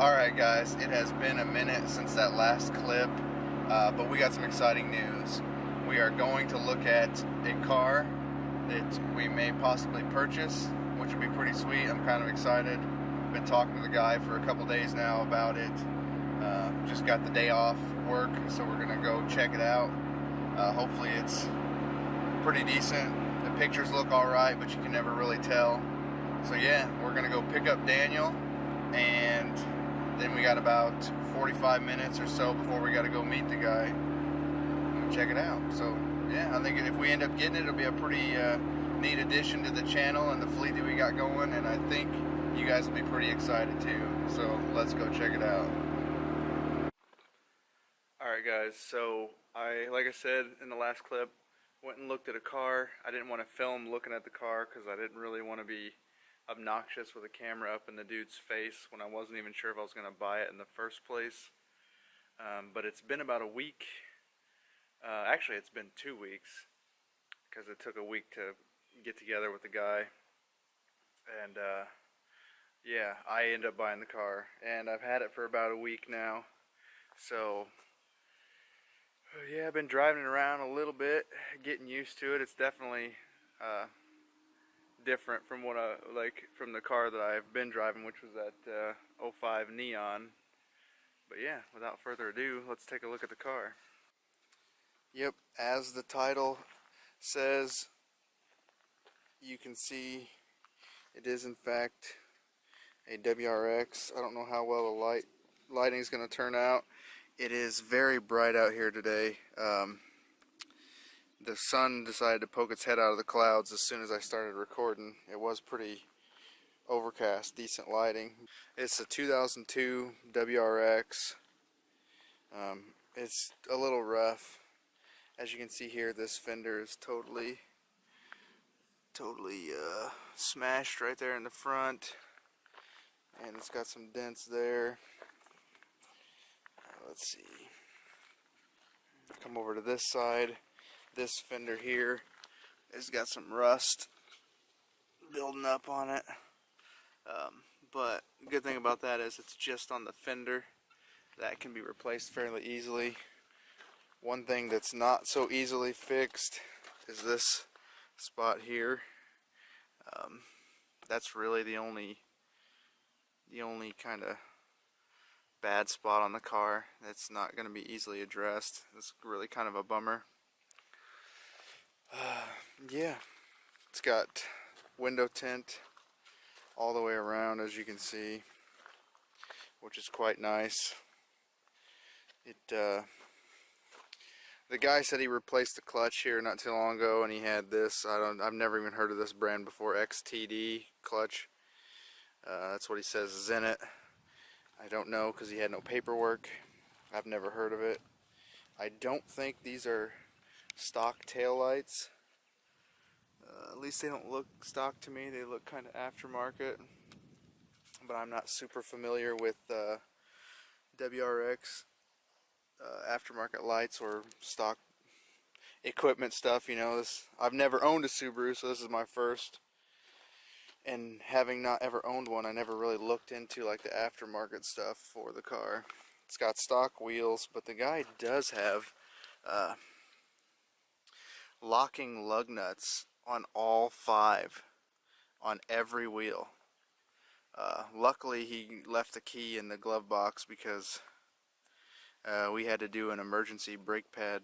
Alright guys, it has been a minute since that last clip, but we got some exciting news. We are going to look at a car that we may possibly purchase, which would be pretty sweet. I'm kind of excited. Been talking to the guy for a couple days now about it. Just got the day off work, so we're going to go check it out. Hopefully it's pretty decent. The pictures look alright, but you can never really tell. So yeah, we're going to go pick up Daniel, and then we got about 45 minutes or so before we got to go meet the guy and check it out. So yeah, I think if we end up getting it, it'll be a pretty neat addition to the channel and the fleet that we got going, and I think you guys will be pretty excited too. So let's go check it out. Alright guys, so like I said in the last clip, went and looked at a car. I didn't want to film looking at the car because I didn't really want to be obnoxious with a camera up in the dude's face when I wasn't even sure if I was going to buy it in the first place. But it's been about a week. Actually, it's been 2 weeks because it took a week to get together with the guy. And yeah, I ended up buying the car, and I've had it for about a week now. So yeah, I've been driving around a little bit, getting used to it. It's definitely different from what from the car that I've been driving, which was that 05 Neon. But yeah, without further ado, let's take a look at the car. Yep, as the title says, you can see it is in fact a WRX. I don't know how well the lighting is going to turn out. It is very bright out here today. The sun decided to poke its head out of the clouds as soon as I started recording. It was pretty overcast, decent lighting. It's a 2002 WRX. It's a little rough. As you can see here, this fender is totally smashed right there in the front, and it's got some dents there. Let's see. Come over to this side. This fender here has got some rust building up on it, but the good thing about that is it's just on the fender. That can be replaced fairly easily. One thing that's not so easily fixed is this spot here. That's really the only kind of bad spot on the car that's not going to be easily addressed. It's really kind of a bummer. Yeah, it's got window tint all the way around, as you can see, which is quite nice. The guy said he replaced the clutch here not too long ago, and he had this. I've never even heard of this brand before. XTD clutch. That's what he says is in it. I don't know because he had no paperwork. I've never heard of it. I don't think these are stock tail lights. At least they don't look stock to me. They look kind of aftermarket. But I'm not super familiar with WRX aftermarket lights or stock equipment stuff. You know, I've never owned a Subaru, so this is my first. And having not ever owned one, I never really looked into like the aftermarket stuff for the car. It's got stock wheels, but the guy does have locking lug nuts on all 5 on every wheel. Luckily he left the key in the glove box because we had to do an emergency brake pad,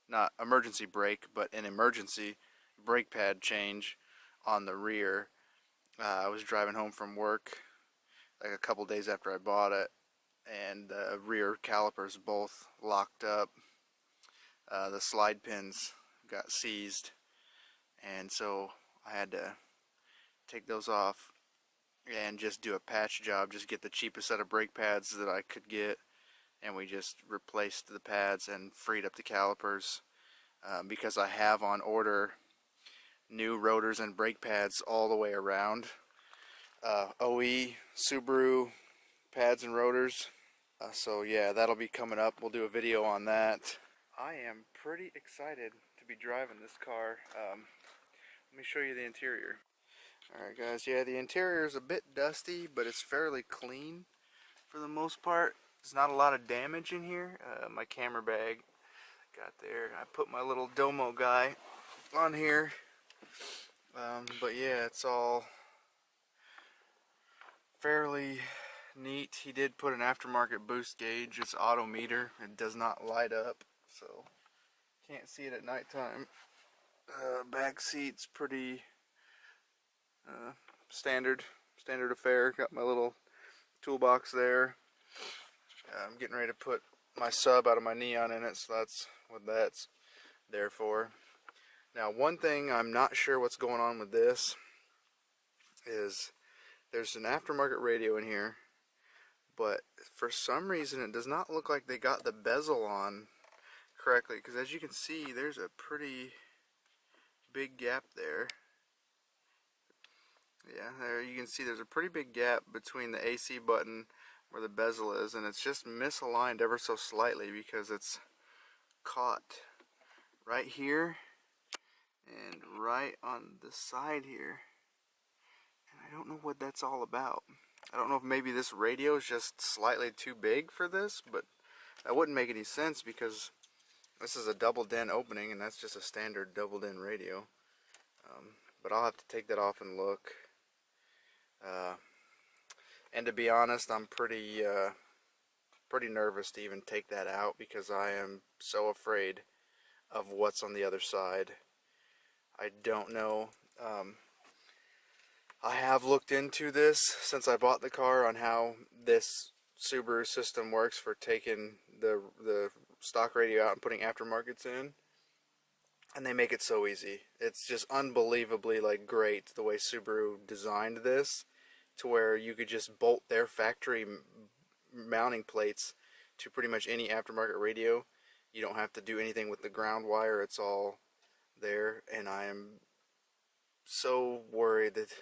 not emergency brake, but an emergency brake pad change on the rear. I was driving home from work like a couple days after I bought it, and the rear calipers both locked up. The slide pins got seized, and so I had to take those off and just do a patch job, just get the cheapest set of brake pads that I could get, and we just replaced the pads and freed up the calipers, because I have on order new rotors and brake pads all the way around. OE Subaru pads and rotors. So yeah, that'll be coming up. We'll do a video on that. I am pretty excited to be driving this car. Let me show you the interior. Alright guys, yeah, the interior is a bit dusty, but it's fairly clean for the most part. There's not a lot of damage in here. My camera bag got there. I put my little Domo guy on here. But yeah, it's all fairly neat. He did put an aftermarket boost gauge. It's auto meter. It does not light up, so can't see it at nighttime. Back seat's pretty standard affair. Got my little toolbox there. I'm getting ready to put my sub out of my neon in it, so that's what that's there for. Now, one thing I'm not sure what's going on with this is there's an aftermarket radio in here, but for some reason it does not look like they got the bezel on correctly, because as you can see, there's a pretty big gap there. Yeah, there you can see there's a pretty big gap between the AC button where the bezel is, and it's just misaligned ever so slightly because it's caught right here and right on the side here, and I don't know what that's all about. I don't know if maybe this radio is just slightly too big for this, but that wouldn't make any sense because this is a double DIN opening and that's just a standard double DIN radio. But I'll have to take that off and look. And to be honest, I'm pretty nervous to even take that out because I am so afraid of what's on the other side. I don't know. I have looked into this since I bought the car on how this Subaru system works for taking the stock radio out and putting aftermarkets in, and they make it so easy. It's just unbelievably great the way Subaru designed this, to where you could just bolt their factory mounting plates to pretty much any aftermarket radio. You don't have to do anything with the ground wire, it's all there, and I am so worried that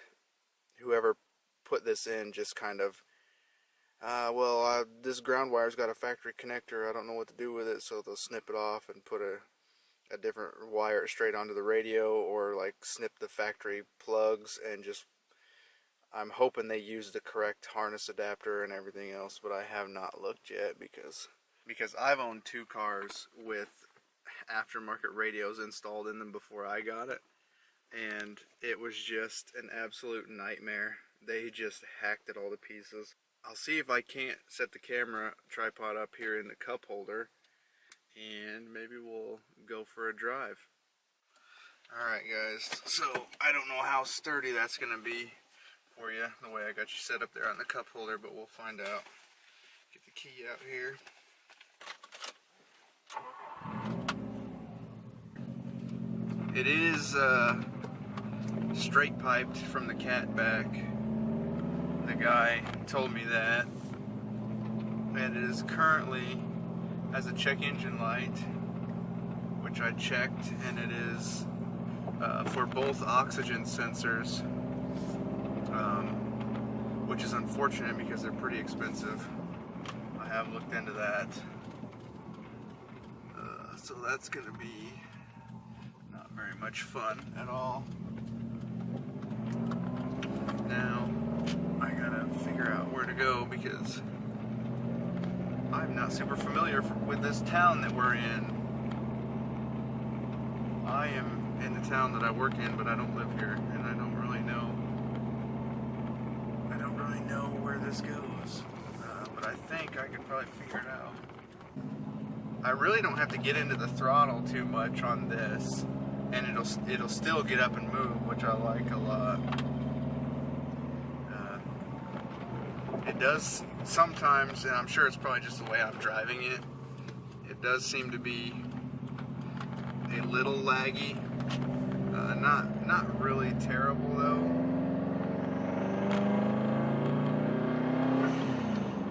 whoever put this in just kind of, this ground wire's got a factory connector, I don't know what to do with it, so they'll snip it off and put a different wire straight onto the radio, or snip the factory plugs, and just, I'm hoping they use the correct harness adapter and everything else, but I have not looked yet because I've owned two cars with aftermarket radios installed in them before I got it, and it was just an absolute nightmare. They just hacked it all to pieces. I'll see if I can't set the camera tripod up here in the cup holder, and maybe we'll go for a drive. Alright guys, so I don't know how sturdy that's going to be for you, the way I got you set up there on the cup holder, but we'll find out. Get the key out here. It is straight piped from the cat back. The guy told me that. And it is currently has a check engine light, which I checked, and it is for both oxygen sensors, which is unfortunate because they're pretty expensive. I have looked into that. So that's going to be not very much fun at all. Now, I gotta figure out where to go because I'm not super familiar with this town that we're in. I am in the town that I work in, but I don't live here, and I don't really know where this goes. But I think I could probably figure it out. I really don't have to get into the throttle too much on this, and it'll still get up and move, which I like a lot. It does sometimes, and I'm sure it's probably just the way I'm driving it, it does seem to be a little laggy. Not really terrible though.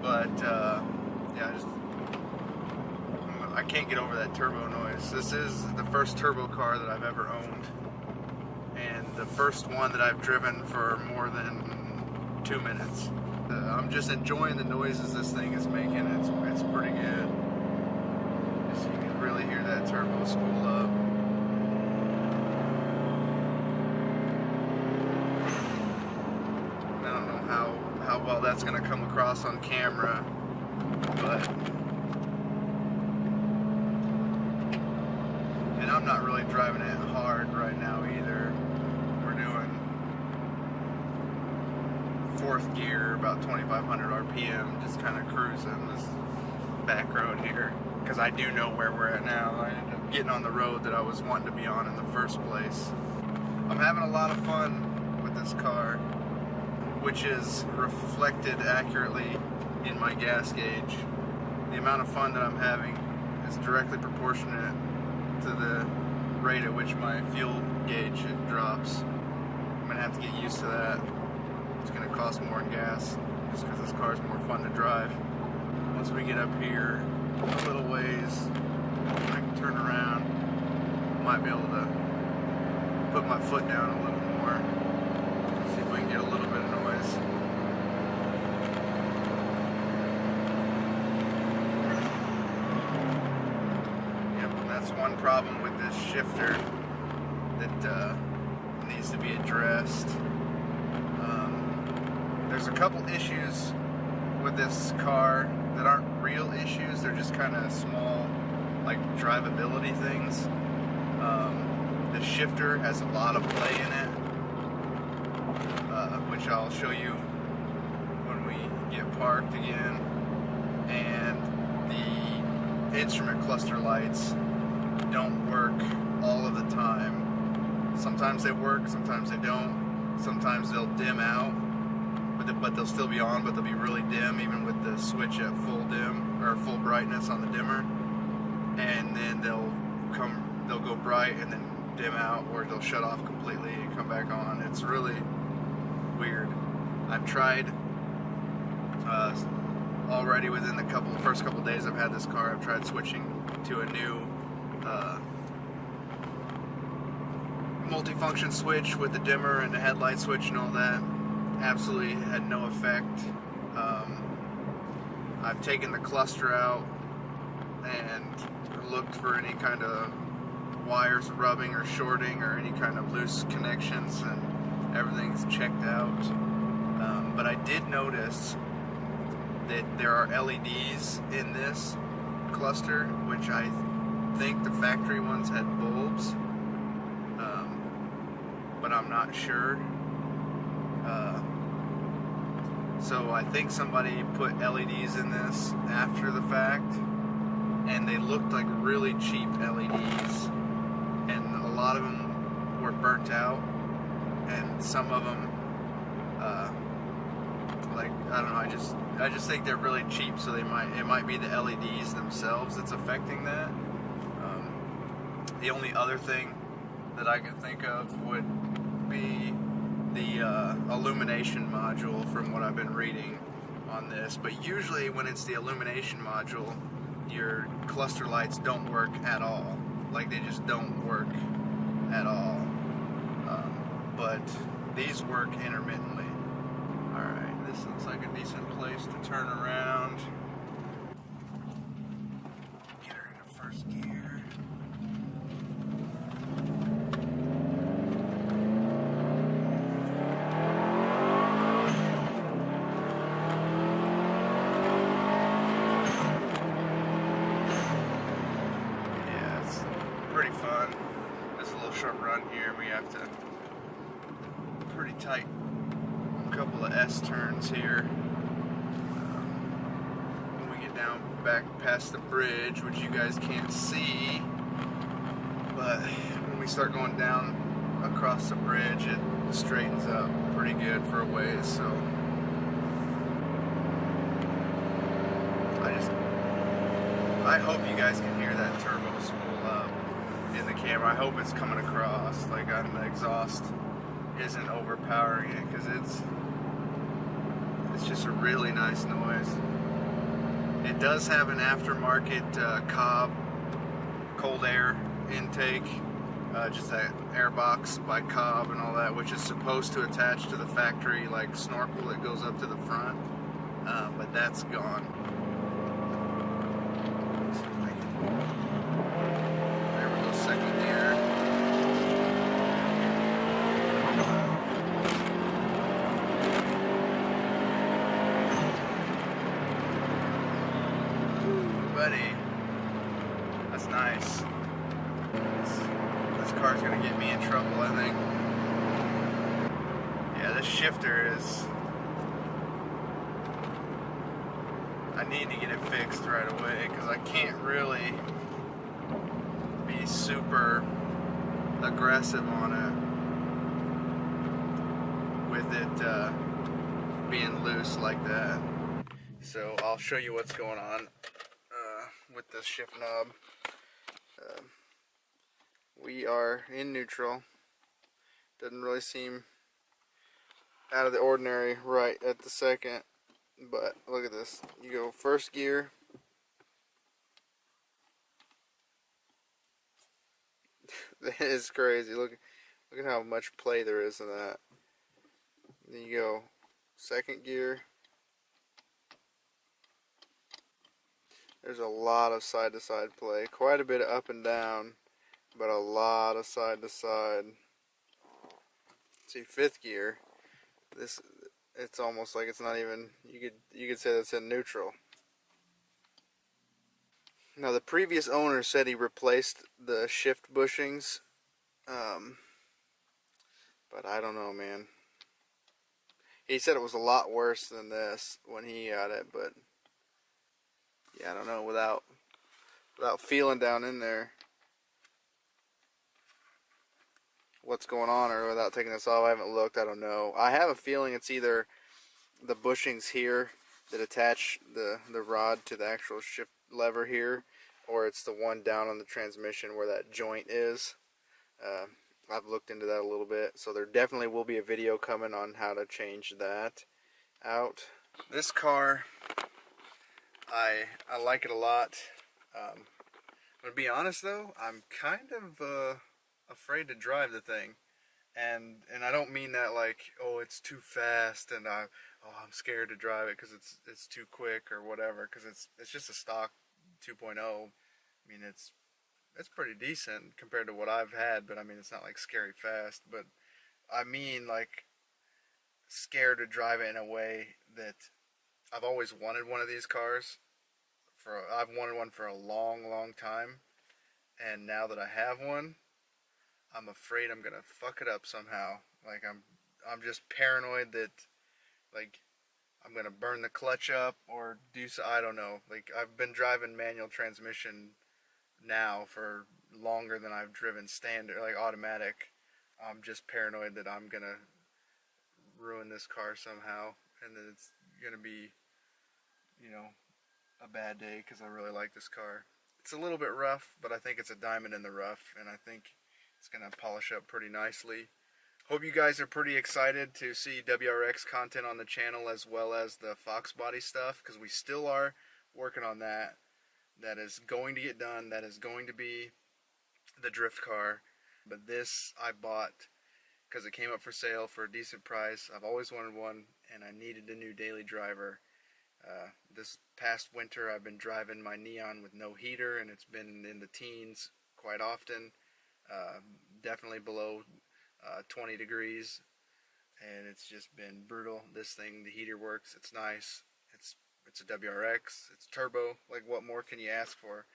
But yeah, I can't get over that turbo noise. This is the first turbo car that I've ever owned, and the first one that I've driven for more than 2 minutes. I'm just enjoying the noises this thing is making. It's pretty good. So you can really hear that turbo spool up. I don't know how well that's going to come across on camera, but and I'm not really driving it hard right now either. We're doing 4th gear, about 2,500 RPM, just kind of cruising this back road here, because I do know where we're at now. I ended up getting on the road that I was wanting to be on in the first place. I'm having a lot of fun with this car, which is reflected accurately in my gas gauge. The amount of fun that I'm having is directly proportionate to the rate at which my fuel gauge drops. I'm gonna have to get used to that. It's gonna cost more in gas just because this car is more fun to drive. Once we get up here a little ways, I can turn around. Might be able to put my foot down a little more. See if we can get a little bit of noise. Yep, that's one problem with this shifter that needs to be addressed. There's a couple issues with this car that aren't real issues. They're just kind of small, like drivability things. The shifter has a lot of play in it, which I'll show you when we get parked again. And the instrument cluster lights don't work all of the time. Sometimes they work, sometimes they don't. Sometimes they'll dim out, but they'll still be on, but they'll be really dim even with the switch at full dim or full brightness on the dimmer. And then they'll go bright and then dim out, or they'll shut off completely and come back on. It's really weird. I've tried already within the first couple days I've had this car. I've tried switching to a new multifunction switch with the dimmer and the headlight switch and all that. Absolutely had no effect. I've taken the cluster out and looked for any kind of wires rubbing or shorting or any kind of loose connections, and everything's checked out. But I did notice that there are LEDs in this cluster, which I think the factory ones had bulbs, but I'm not sure. So I think somebody put LEDs in this after the fact, and they looked like really cheap LEDs, and a lot of them were burnt out, and some of them, like, I don't know, I just think they're really cheap, so it might be the LEDs themselves that's affecting that. The only other thing that I can think of would be the illumination module, from what I've been reading on this. But usually when it's the illumination module, your cluster lights don't work at all. Like, they just don't work at all. But these work intermittently. Alright, this looks like a decent place to turn around. Get her into first gear. Pretty fun. There's a little short run here. We have to pretty tight couple of S turns here. When we get down back past the bridge, which you guys can't see, but when we start going down across the bridge, it straightens up pretty good for a ways. So I hope you guys can hear that turbo spool up in the camera. I hope it's coming across, like the exhaust isn't overpowering it, because it's just a really nice noise. It does have an aftermarket Cobb cold air intake, just that air box by Cobb and all that, which is supposed to attach to the factory like snorkel that goes up to the front, but that's gone. already. That's nice. This car's gonna get me in trouble, I think. Yeah, this shifter is... I need to get it fixed right away because I can't really be super aggressive on it with it being loose like that. So I'll show you what's going on with this shift knob. We are in neutral. Doesn't really seem out of the ordinary right at the second, but look at this. You go first gear. That is crazy. Look at how much play there is in that. Then you go second gear. There's a lot of side-to-side play. Quite a bit of up and down, but a lot of side-to-side. See, fifth gear. It's almost like it's not even. You could say that's in neutral. Now the previous owner said he replaced the shift bushings, but I don't know, man. He said it was a lot worse than this when he got it, but yeah, I don't know, without feeling down in there what's going on, or without taking this off. I haven't looked, I don't know. I have a feeling it's either the bushings here that attach the rod to the actual shift lever here, or it's the one down on the transmission where that joint is. I've looked into that a little bit, so there definitely will be a video coming on how to change that out. This car, I like it a lot. To be honest though, I'm kind of afraid to drive the thing, and I don't mean that like, oh, it's too fast and I'm scared to drive it because it's too quick or whatever, because it's just a stock 2.0. I mean, it's pretty decent compared to what I've had, but I mean, it's not like scary fast. But I mean, like, scared to drive it in a way that I've always wanted one of these cars. I've wanted one for a long time, and now that I have one, I'm afraid I'm gonna fuck it up somehow. Like, I'm just paranoid that, like, I'm gonna burn the clutch up or do so. I don't know. Like, I've been driving manual transmission now for longer than I've driven standard, like automatic. I'm just paranoid that I'm gonna ruin this car somehow, and that it's gonna be, you know, a bad day, because I really like this car. It's a little bit rough, but I think it's a diamond in the rough, and I think it's gonna polish up pretty nicely. Hope you guys are pretty excited to see WRX content on the channel, as well as the Fox body stuff, because we still are working on that. That is going to get done. That is going to be the drift car. But this I bought because it came up for sale for a decent price. I've always wanted one, and I needed a new daily driver. This past winter I've been driving my Neon with no heater, and it's been in the teens quite often. Definitely below 20 degrees, and it's just been brutal. This thing, the heater works. It's nice. It's a WRX. It's turbo. Like, what more can you ask for?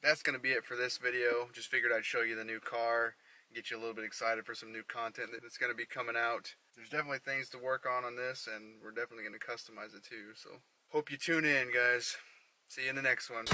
That's going to be it for this video. Just figured I'd show you the new car, get you a little bit excited for some new content that's going to be coming out. There's definitely things to work on this, and we're definitely going to customize it too. So hope you tune in, guys. See you in the next one.